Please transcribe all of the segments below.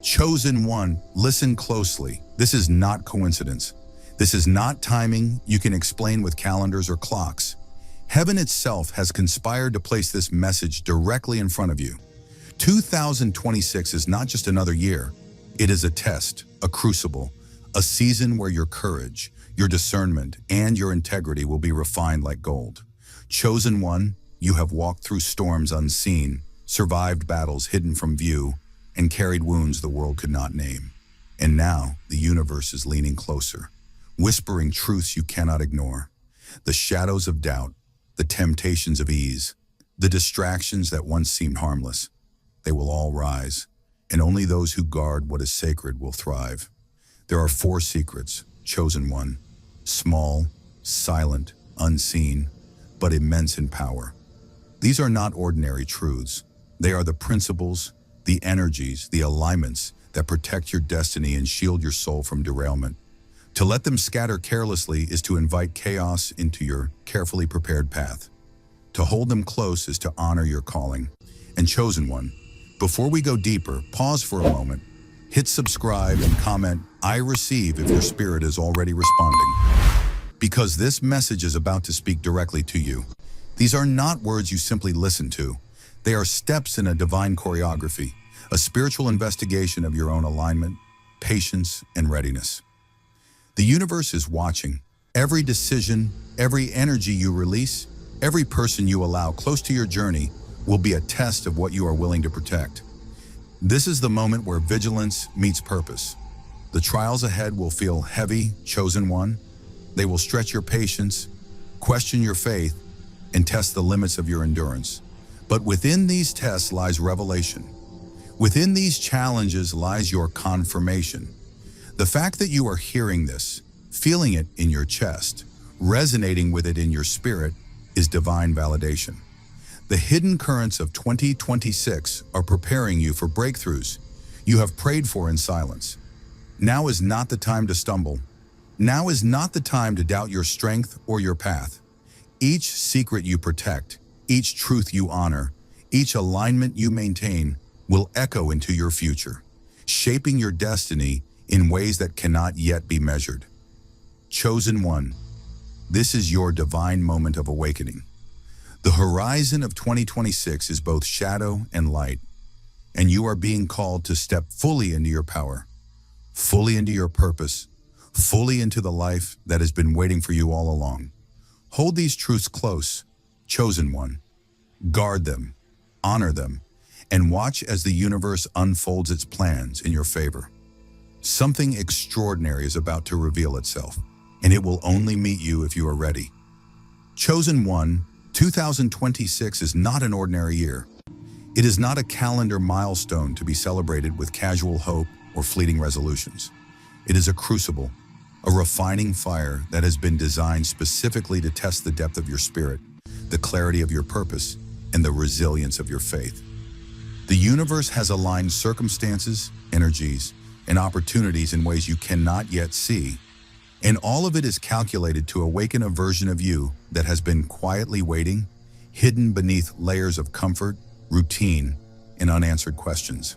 Chosen one, listen closely. This is not coincidence. This is not timing you can explain with calendars or clocks. Heaven itself has conspired to place this message directly in front of you. 2026 is not just another year. It is a test, a crucible, a season where your courage, your discernment, and your integrity will be refined like gold. Chosen one, you have walked through storms unseen, survived battles hidden from view, and carried wounds the world could not name. And now, the universe is leaning closer, whispering truths you cannot ignore. The shadows of doubt, the temptations of ease, the distractions that once seemed harmless, they will all rise, and only those who guard what is sacred will thrive. There are 4 secrets, chosen one, small, silent, unseen, but immense in power. These are not ordinary truths. They are the principles, the energies, the alignments that protect your destiny and shield your soul from derailment. To let them scatter carelessly is to invite chaos into your carefully prepared path. To hold them close is to honor your calling. And chosen one, before we go deeper, pause for a moment, hit subscribe and comment, "I receive," if your spirit is already responding. Because this message is about to speak directly to you. These are not words you simply listen to. They are steps in a divine choreography, a spiritual investigation of your own alignment, patience, and readiness. The universe is watching. Every decision, every energy you release, every person you allow close to your journey will be a test of what you are willing to protect. This is the moment where vigilance meets purpose. The trials ahead will feel heavy, chosen one. They will stretch your patience, question your faith, and test the limits of your endurance. But within these tests lies revelation. Within these challenges lies your confirmation. The fact that you are hearing this, feeling it in your chest, resonating with it in your spirit, is divine validation. The hidden currents of 2026 are preparing you for breakthroughs you have prayed for in silence. Now is not the time to stumble. Now is not the time to doubt your strength or your path. Each secret you protect, each truth you honor, each alignment you maintain will echo into your future, shaping your destiny in ways that cannot yet be measured. Chosen one, this is your divine moment of awakening. The horizon of 2026 is both shadow and light, and you are being called to step fully into your power, fully into your purpose, fully into the life that has been waiting for you all along. Hold these truths close, chosen one. Guard them, honor them, and watch as the universe unfolds its plans in your favor. Something extraordinary is about to reveal itself, and it will only meet you if you are ready. Chosen one, 2026 is not an ordinary year. It is not a calendar milestone to be celebrated with casual hope or fleeting resolutions. It is a crucible, a refining fire that has been designed specifically to test the depth of your spirit, the clarity of your purpose, and the resilience of your faith. The universe has aligned circumstances, energies, and opportunities in ways you cannot yet see, and all of it is calculated to awaken a version of you that has been quietly waiting, hidden beneath layers of comfort, routine, and unanswered questions.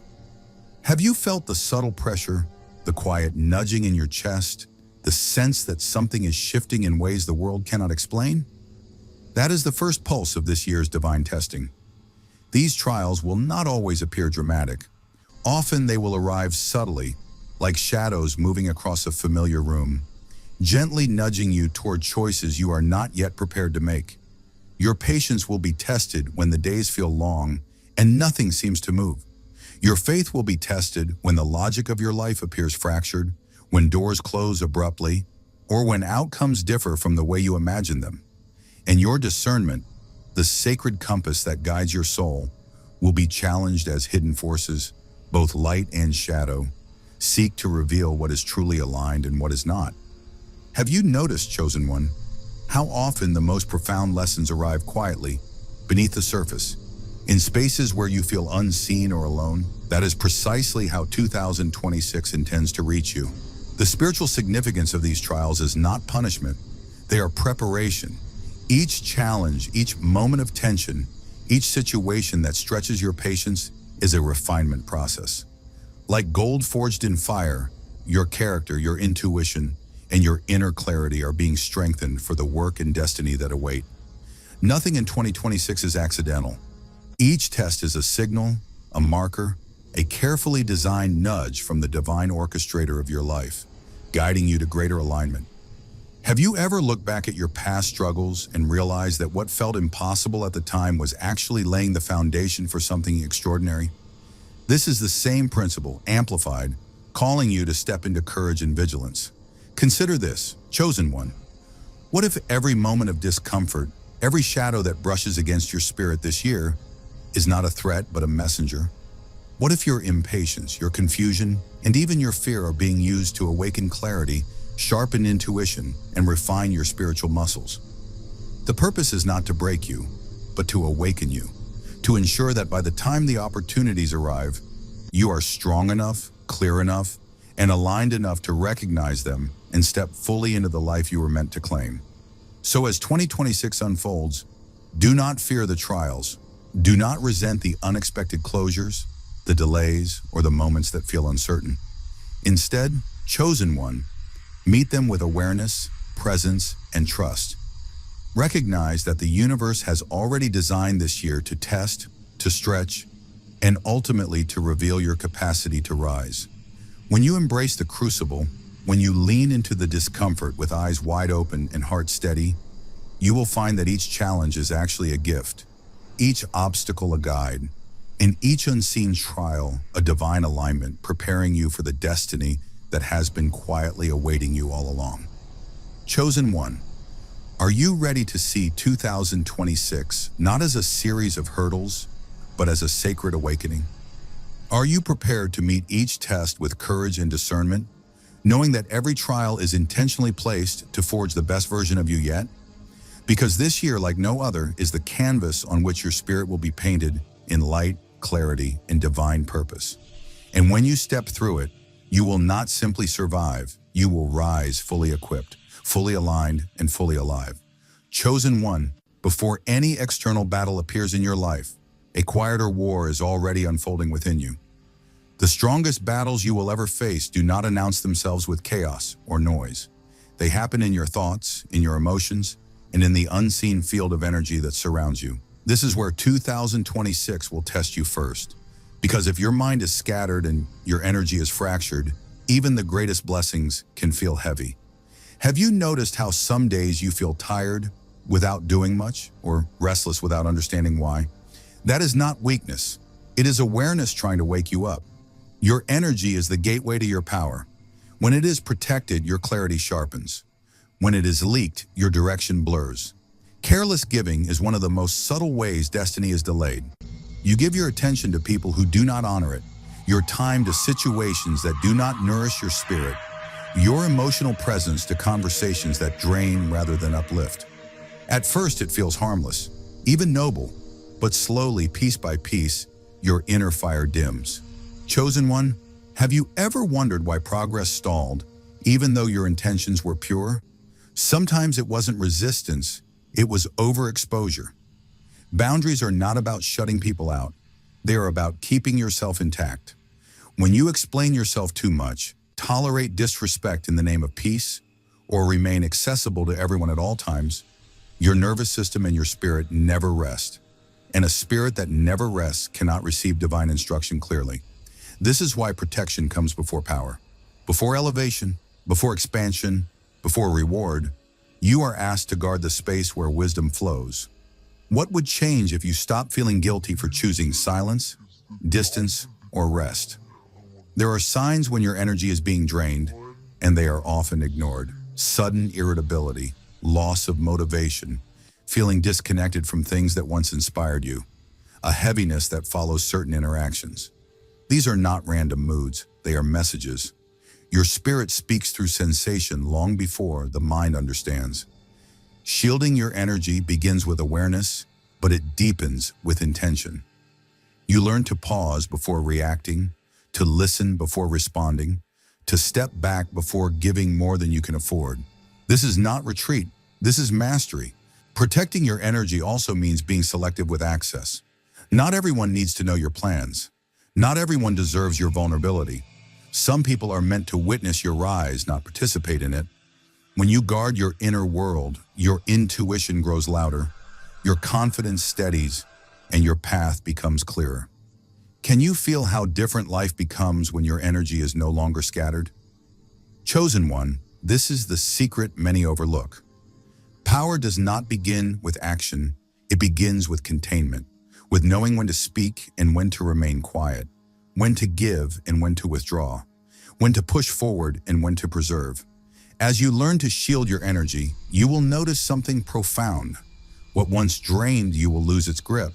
Have you felt the subtle pressure, the quiet nudging in your chest, the sense that something is shifting in ways the world cannot explain? That is the first pulse of this year's divine testing. These trials will not always appear dramatic. Often they will arrive subtly, like shadows moving across a familiar room, gently nudging you toward choices you are not yet prepared to make. Your patience will be tested when the days feel long and nothing seems to move. Your faith will be tested when the logic of your life appears fractured, when doors close abruptly, or when outcomes differ from the way you imagined them. And your discernment, the sacred compass that guides your soul, will be challenged as hidden forces, both light and shadow, seek to reveal what is truly aligned and what is not. Have you noticed, chosen one, how often the most profound lessons arrive quietly, beneath the surface, in spaces where you feel unseen or alone? That is precisely how 2026 intends to reach you. The spiritual significance of these trials is not punishment. They are preparation. Each challenge, each moment of tension, each situation that stretches your patience is a refinement process. Like gold forged in fire, your character, your intuition, and your inner clarity are being strengthened for the work and destiny that await. Nothing in 2026 is accidental. Each test is a signal, a marker, a carefully designed nudge from the divine orchestrator of your life, guiding you to greater alignment. Have you ever looked back at your past struggles and realized that what felt impossible at the time was actually laying the foundation for something extraordinary? This is the same principle, amplified, calling you to step into courage and vigilance. Consider this, chosen one. What if every moment of discomfort, every shadow that brushes against your spirit this year, is not a threat but a messenger? What if your impatience, your confusion, and even your fear are being used to awaken clarity, sharpen intuition, and refine your spiritual muscles? The purpose is not to break you, but to awaken you, to ensure that by the time the opportunities arrive, you are strong enough, clear enough, and aligned enough to recognize them and step fully into the life you were meant to claim. So as 2026 unfolds, do not fear the trials. Do not resent the unexpected closures, the delays, or the moments that feel uncertain. Instead, chosen one, meet them with awareness, presence, and trust. Recognize that the universe has already designed this year to test, to stretch, and ultimately to reveal your capacity to rise. When you embrace the crucible, when you lean into the discomfort with eyes wide open and heart steady, you will find that each challenge is actually a gift, each obstacle a guide, and each unseen trial a divine alignment preparing you for the destiny that has been quietly awaiting you all along. Chosen one, are you ready to see 2026 not as a series of hurdles, but as a sacred awakening? Are you prepared to meet each test with courage and discernment, knowing that every trial is intentionally placed to forge the best version of you yet? Because this year, like no other, is the canvas on which your spirit will be painted in light, clarity, and divine purpose. And when you step through it, you will not simply survive, you will rise fully equipped, fully aligned, and fully alive. Chosen one, before any external battle appears in your life, a quieter war is already unfolding within you. The strongest battles you will ever face do not announce themselves with chaos or noise. They happen in your thoughts, in your emotions, and in the unseen field of energy that surrounds you. This is where 2026 will test you first. Because if your mind is scattered and your energy is fractured, even the greatest blessings can feel heavy. Have you noticed how some days you feel tired without doing much, or restless without understanding why? That is not weakness. It is awareness trying to wake you up. Your energy is the gateway to your power. When it is protected, your clarity sharpens. When it is leaked, your direction blurs. Careless giving is one of the most subtle ways destiny is delayed. You give your attention to people who do not honor it, your time to situations that do not nourish your spirit, your emotional presence to conversations that drain rather than uplift. At first, it feels harmless, even noble, but slowly, piece by piece, your inner fire dims. Chosen one, have you ever wondered why progress stalled, even though your intentions were pure? Sometimes it wasn't resistance, it was overexposure. Boundaries are not about shutting people out. They are about keeping yourself intact. When you explain yourself too much, tolerate disrespect in the name of peace, or remain accessible to everyone at all times, your nervous system and your spirit never rest. And a spirit that never rests cannot receive divine instruction clearly. This is why protection comes before power. Before elevation, before expansion, before reward, you are asked to guard the space where wisdom flows. What would change if you stopped feeling guilty for choosing silence, distance, or rest? There are signs when your energy is being drained, and they are often ignored. Sudden irritability, loss of motivation, feeling disconnected from things that once inspired you, a heaviness that follows certain interactions. These are not random moods, they are messages. Your spirit speaks through sensation long before the mind understands. Shielding your energy begins with awareness, but it deepens with intention. You learn to pause before reacting, to listen before responding, to step back before giving more than you can afford. This is not retreat, this is mastery. Protecting your energy also means being selective with access. Not everyone needs to know your plans. Not everyone deserves your vulnerability. Some people are meant to witness your rise, not participate in it. When you guard your inner world, your intuition grows louder, your confidence steadies, and your path becomes clearer. Can you feel how different life becomes when your energy is no longer scattered? Chosen one, this is the secret many overlook. Power does not begin with action, it begins with containment, with knowing when to speak and when to remain quiet, when to give and when to withdraw, when to push forward and when to preserve. As you learn to shield your energy, you will notice something profound. What once drained you will lose its grip,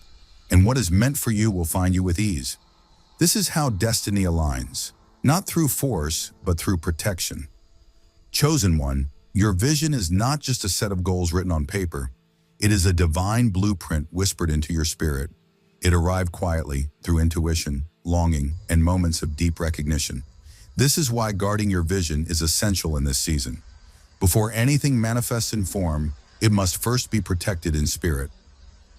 and what is meant for you will find you with ease. This is how destiny aligns, not through force, but through protection. Chosen one, your vision is not just a set of goals written on paper. It is a divine blueprint whispered into your spirit. It arrived quietly through intuition, longing, and moments of deep recognition. This is why guarding your vision is essential in this season. Before anything manifests in form, it must first be protected in spirit.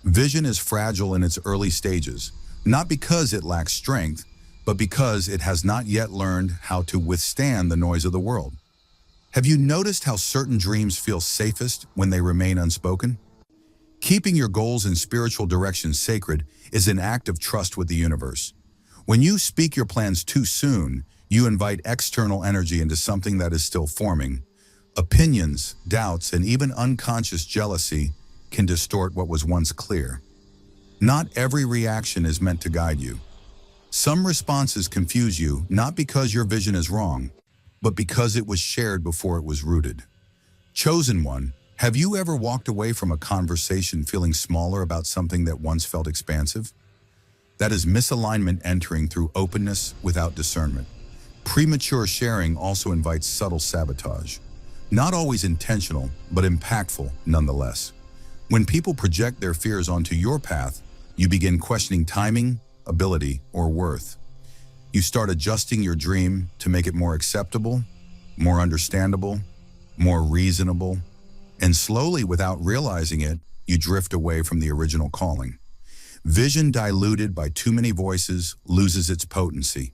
Vision is fragile in its early stages, not because it lacks strength, but because it has not yet learned how to withstand the noise of the world. Have you noticed how certain dreams feel safest when they remain unspoken? Keeping your goals and spiritual direction sacred is an act of trust with the universe. When you speak your plans too soon, you invite external energy into something that is still forming. Opinions, doubts, and even unconscious jealousy can distort what was once clear. Not every reaction is meant to guide you. Some responses confuse you, not because your vision is wrong, but because it was shared before it was rooted. Chosen one, have you ever walked away from a conversation feeling smaller about something that once felt expansive? That is misalignment entering through openness without discernment. Premature sharing also invites subtle sabotage. Not always intentional, but impactful nonetheless. When people project their fears onto your path, you begin questioning timing, ability, or worth. You start adjusting your dream to make it more acceptable, more understandable, more reasonable, and slowly, without realizing it, you drift away from the original calling. Vision diluted by too many voices loses its potency.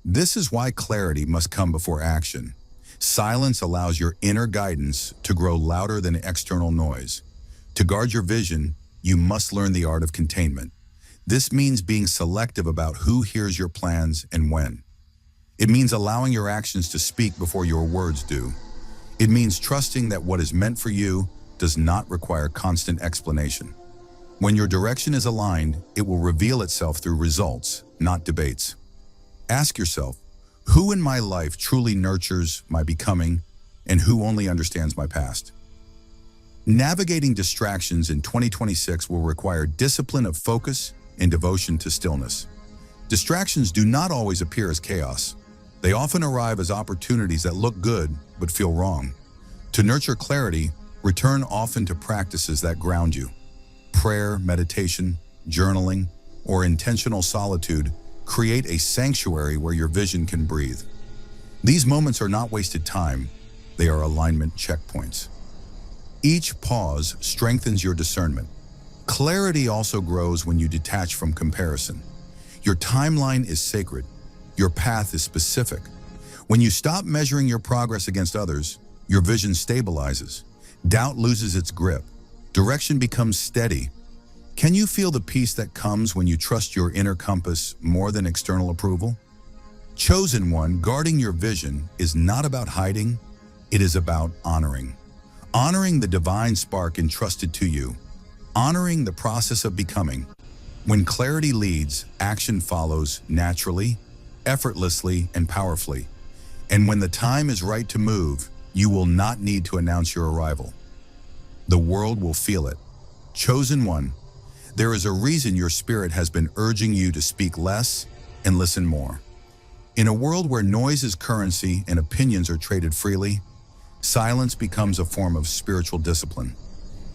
This is why clarity must come before action. Silence allows your inner guidance to grow louder than external noise. To guard your vision, you must learn the art of containment. This means being selective about who hears your plans and when. It means allowing your actions to speak before your words do. It means trusting that what is meant for you does not require constant explanation. When your direction is aligned, it will reveal itself through results, not debates. Ask yourself, who in my life truly nurtures my becoming and who only understands my past? Navigating distractions in 2026 will require discipline of focus and devotion to stillness. Distractions do not always appear as chaos. They often arrive as opportunities that look good but feel wrong. To nurture clarity, return often to practices that ground you. Prayer, meditation, journaling, or intentional solitude create a sanctuary where your vision can breathe. These moments are not wasted time, they are alignment checkpoints. Each pause strengthens your discernment. Clarity also grows when you detach from comparison. Your timeline is sacred. Your path is specific. When you stop measuring your progress against others, your vision stabilizes. Doubt loses its grip. Direction becomes steady. Can you feel the peace that comes when you trust your inner compass more than external approval? Chosen one, guarding your vision is not about hiding, it is about honoring. Honoring the divine spark entrusted to you. Honoring the process of becoming. When clarity leads, action follows naturally, effortlessly, and powerfully. And when the time is right to move, you will not need to announce your arrival. The world will feel it. Chosen one, there is a reason your spirit has been urging you to speak less and listen more. In a world where noise is currency and opinions are traded freely, silence becomes a form of spiritual discipline.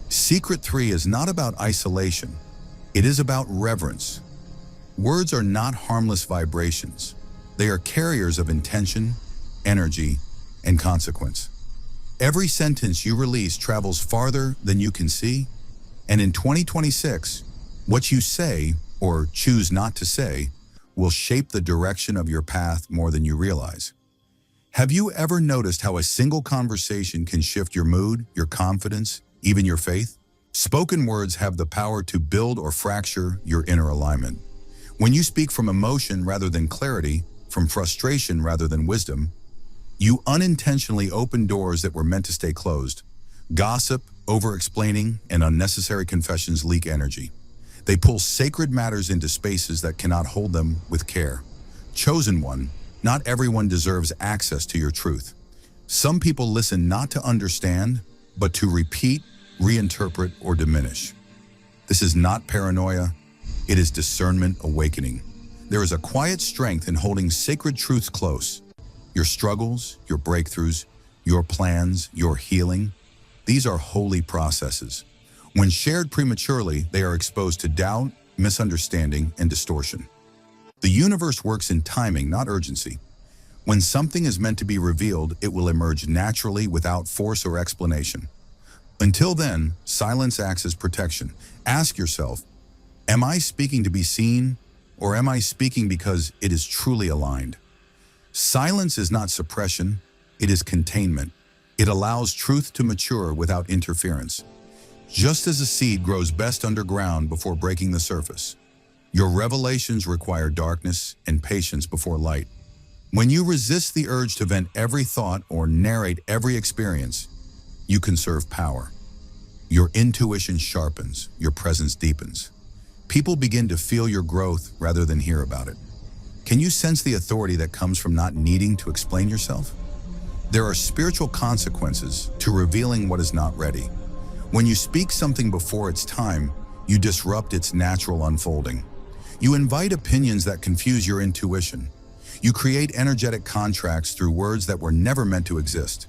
Secret 3 is not about isolation. It is about reverence. Words are not harmless vibrations. They are carriers of intention, energy, and consequence. Every sentence you release travels farther than you can see, and in 2026, what you say, or choose not to say, will shape the direction of your path more than you realize. Have you ever noticed how a single conversation can shift your mood, your confidence, even your faith? Spoken words have the power to build or fracture your inner alignment. When you speak from emotion rather than clarity, from frustration rather than wisdom, you unintentionally open doors that were meant to stay closed. Gossip, over-explaining, and unnecessary confessions leak energy. They pull sacred matters into spaces that cannot hold them with care. Chosen one, not everyone deserves access to your truth. Some people listen not to understand, but to repeat, reinterpret, or diminish. This is not paranoia, it is discernment awakening. There is a quiet strength in holding sacred truths close. Your struggles, your breakthroughs, your plans, your healing, these are holy processes. When shared prematurely, they are exposed to doubt, misunderstanding, and distortion. The universe works in timing, not urgency. When something is meant to be revealed, it will emerge naturally without force or explanation. Until then, silence acts as protection. Ask yourself, am I speaking to be seen, or am I speaking because it is truly aligned? Silence is not suppression, it is containment. It allows truth to mature without interference. Just as a seed grows best underground before breaking the surface, your revelations require darkness and patience before light. When you resist the urge to vent every thought or narrate every experience, you conserve power. Your intuition sharpens, your presence deepens. People begin to feel your growth rather than hear about it. Can you sense the authority that comes from not needing to explain yourself? There are spiritual consequences to revealing what is not ready. When you speak something before its time, you disrupt its natural unfolding. You invite opinions that confuse your intuition. You create energetic contracts through words that were never meant to exist.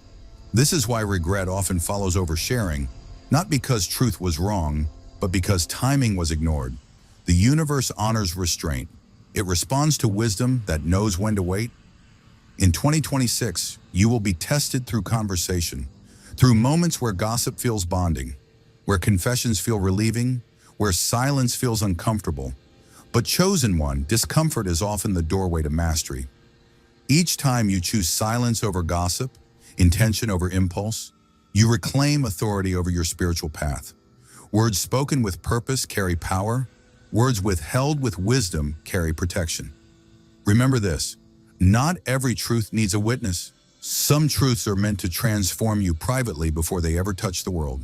This is why regret often follows oversharing, not because truth was wrong, but because timing was ignored. The universe honors restraint. It responds to wisdom that knows when to wait. In 2026, you will be tested through conversation, through moments where gossip feels bonding, where confessions feel relieving, where silence feels uncomfortable. But chosen one, discomfort is often the doorway to mastery. Each time you choose silence over gossip, intention over impulse, you reclaim authority over your spiritual path. Words spoken with purpose carry power. Words withheld with wisdom carry protection. Remember this, not every truth needs a witness. Some truths are meant to transform you privately before they ever touch the world.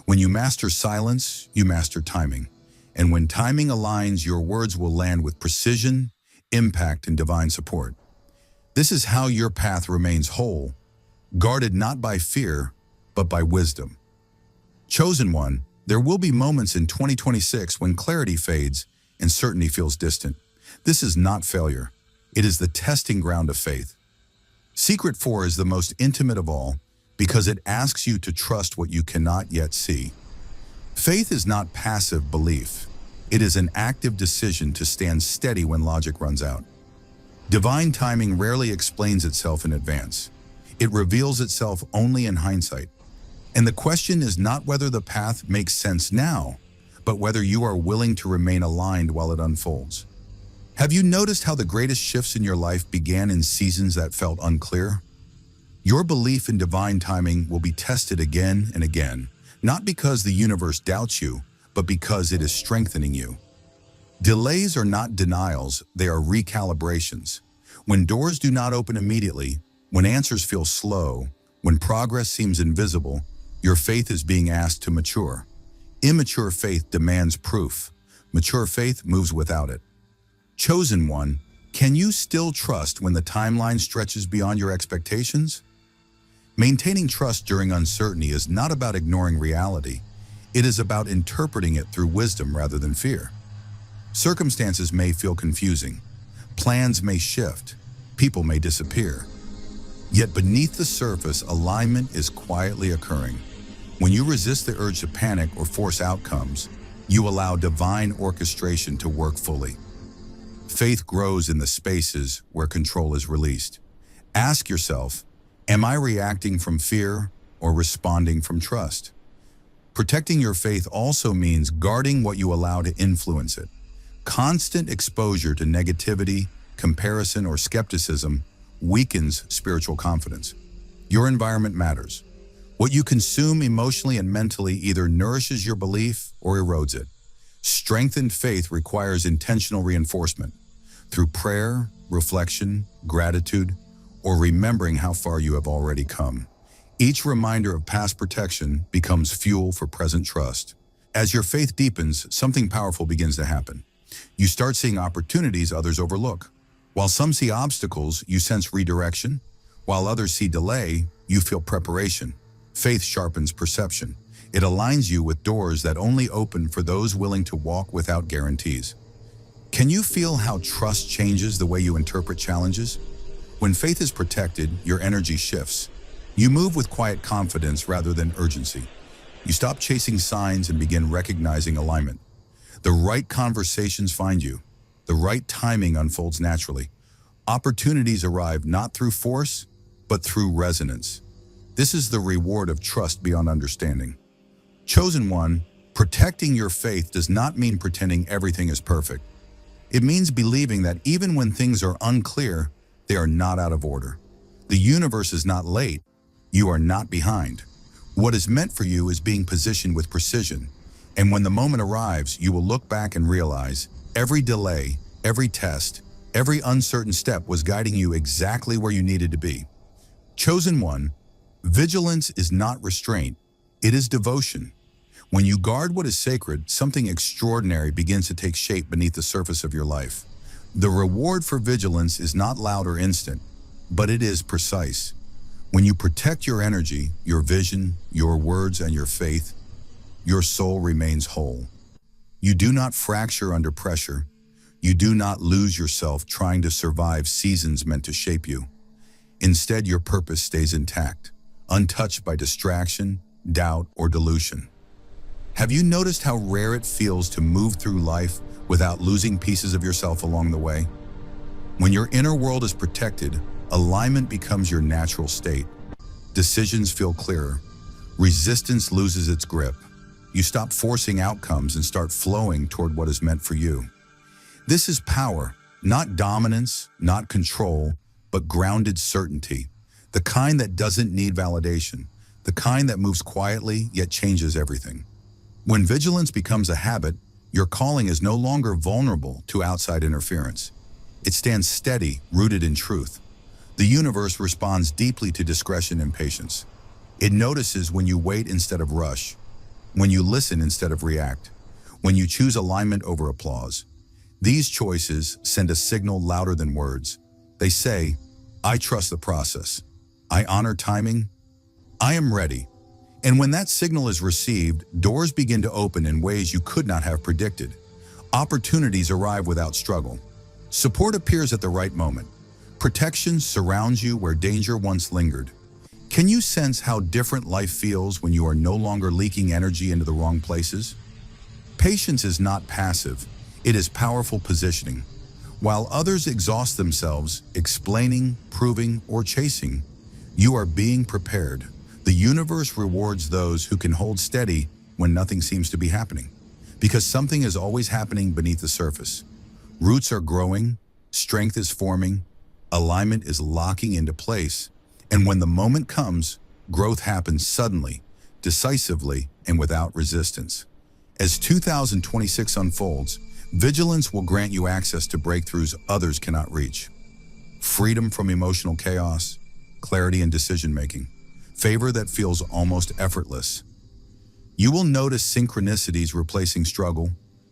When you master silence, you master timing. And when timing aligns, your words will land with precision, impact, and divine support. This is how your path remains whole, guarded not by fear, but by wisdom. Chosen one, there will be moments in 2026 when clarity fades and certainty feels distant. This is not failure. It is the testing ground of faith. Secret 4 is the most intimate of all because it asks you to trust what you cannot yet see. Faith is not passive belief. It is an active decision to stand steady when logic runs out. Divine timing rarely explains itself in advance. It reveals itself only in hindsight. And the question is not whether the path makes sense now, but whether you are willing to remain aligned while it unfolds. Have you noticed how the greatest shifts in your life began in seasons that felt unclear? Your belief in divine timing will be tested again and again, not because the universe doubts you, but because it is strengthening you. Delays are not denials, they are recalibrations. When doors do not open immediately, when answers feel slow, when progress seems invisible, your faith is being asked to mature. Immature faith demands proof. Mature faith moves without it. Chosen one, can you still trust when the timeline stretches beyond your expectations? Maintaining trust during uncertainty is not about ignoring reality. It is about interpreting it through wisdom rather than fear. Circumstances may feel confusing. Plans may shift. People may disappear. Yet beneath the surface, alignment is quietly occurring. When you resist the urge to panic or force outcomes, you allow divine orchestration to work fully. Faith grows in the spaces where control is released. Ask yourself, am I reacting from fear or responding from trust? Protecting your faith also means guarding what you allow to influence it. Constant exposure to negativity, comparison, or skepticism weakens spiritual confidence. Your environment matters. What you consume emotionally and mentally either nourishes your belief or erodes it. Strengthened faith requires intentional reinforcement through prayer, reflection, gratitude, or remembering how far you have already come. Each reminder of past protection becomes fuel for present trust. As your faith deepens, something powerful begins to happen. You start seeing opportunities others overlook. While some see obstacles, you sense redirection. While others see delay, you feel preparation. Faith sharpens perception. It aligns you with doors that only open for those willing to walk without guarantees. Can you feel how trust changes the way you interpret challenges? When faith is protected, your energy shifts. You move with quiet confidence rather than urgency. You stop chasing signs and begin recognizing alignment. The right conversations find you. The right timing unfolds naturally. Opportunities arrive not through force, but through resonance. This is the reward of trust beyond understanding. Chosen one, protecting your faith does not mean pretending everything is perfect. It means believing that even when things are unclear, they are not out of order. The universe is not late. You are not behind. What is meant for you is being positioned with precision. And when the moment arrives, you will look back and realize every delay, every test, every uncertain step was guiding you exactly where you needed to be. Chosen one, vigilance is not restraint, it is devotion. When you guard what is sacred, something extraordinary begins to take shape beneath the surface of your life. The reward for vigilance is not loud or instant, but it is precise. When you protect your energy, your vision, your words, and your faith, your soul remains whole. You do not fracture under pressure. You do not lose yourself trying to survive seasons meant to shape you. Instead, your purpose stays intact, untouched by distraction, doubt, or delusion. Have you noticed how rare it feels to move through life without losing pieces of yourself along the way? When your inner world is protected, alignment becomes your natural state. Decisions feel clearer. Resistance loses its grip. You stop forcing outcomes and start flowing toward what is meant for you. This is power, not dominance, not control, but grounded certainty. The kind that doesn't need validation. The kind that moves quietly yet changes everything. When vigilance becomes a habit, your calling is no longer vulnerable to outside interference. It stands steady, rooted in truth. The universe responds deeply to discretion and patience. It notices when you wait instead of rush, when you listen instead of react, when you choose alignment over applause. These choices send a signal louder than words. They say, I trust the process. I honor timing. I am ready. And when that signal is received, doors begin to open in ways you could not have predicted. Opportunities arrive without struggle. Support appears at the right moment. Protection surrounds you where danger once lingered. Can you sense how different life feels when you are no longer leaking energy into the wrong places? Patience is not passive. It is powerful positioning. While others exhaust themselves, explaining, proving, or chasing, you are being prepared. The universe rewards those who can hold steady when nothing seems to be happening, because something is always happening beneath the surface. Roots are growing, strength is forming, alignment is locking into place, and when the moment comes, growth happens suddenly, decisively, and without resistance. As 2026 unfolds, vigilance will grant you access to breakthroughs others cannot reach. Freedom from emotional chaos, clarity in decision-making, favor that feels almost effortless. You will notice synchronicities replacing struggle,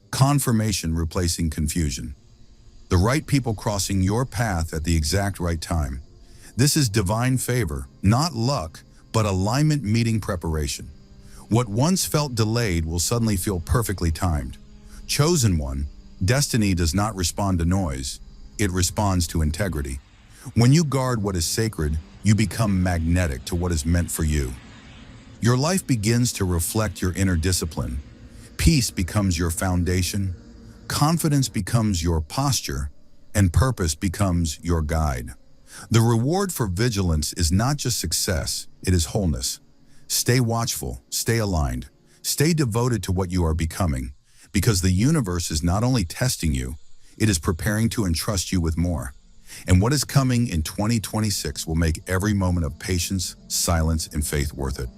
confirmation replacing confusion. The right people crossing your path at the exact right time. This is divine favor, not luck, but alignment meeting preparation. What once felt delayed will suddenly feel perfectly timed. Chosen one, destiny does not respond to noise, it responds to integrity. When you guard what is sacred, you become magnetic to what is meant for you. Your life begins to reflect your inner discipline. Peace becomes your foundation, confidence becomes your posture, and purpose becomes your guide. The reward for vigilance is not just success, it is wholeness. Stay watchful, stay aligned, stay devoted to what you are becoming, because the universe is not only testing you, it is preparing to entrust you with more. And what is coming in 2026 will make every moment of patience, silence, and faith worth it.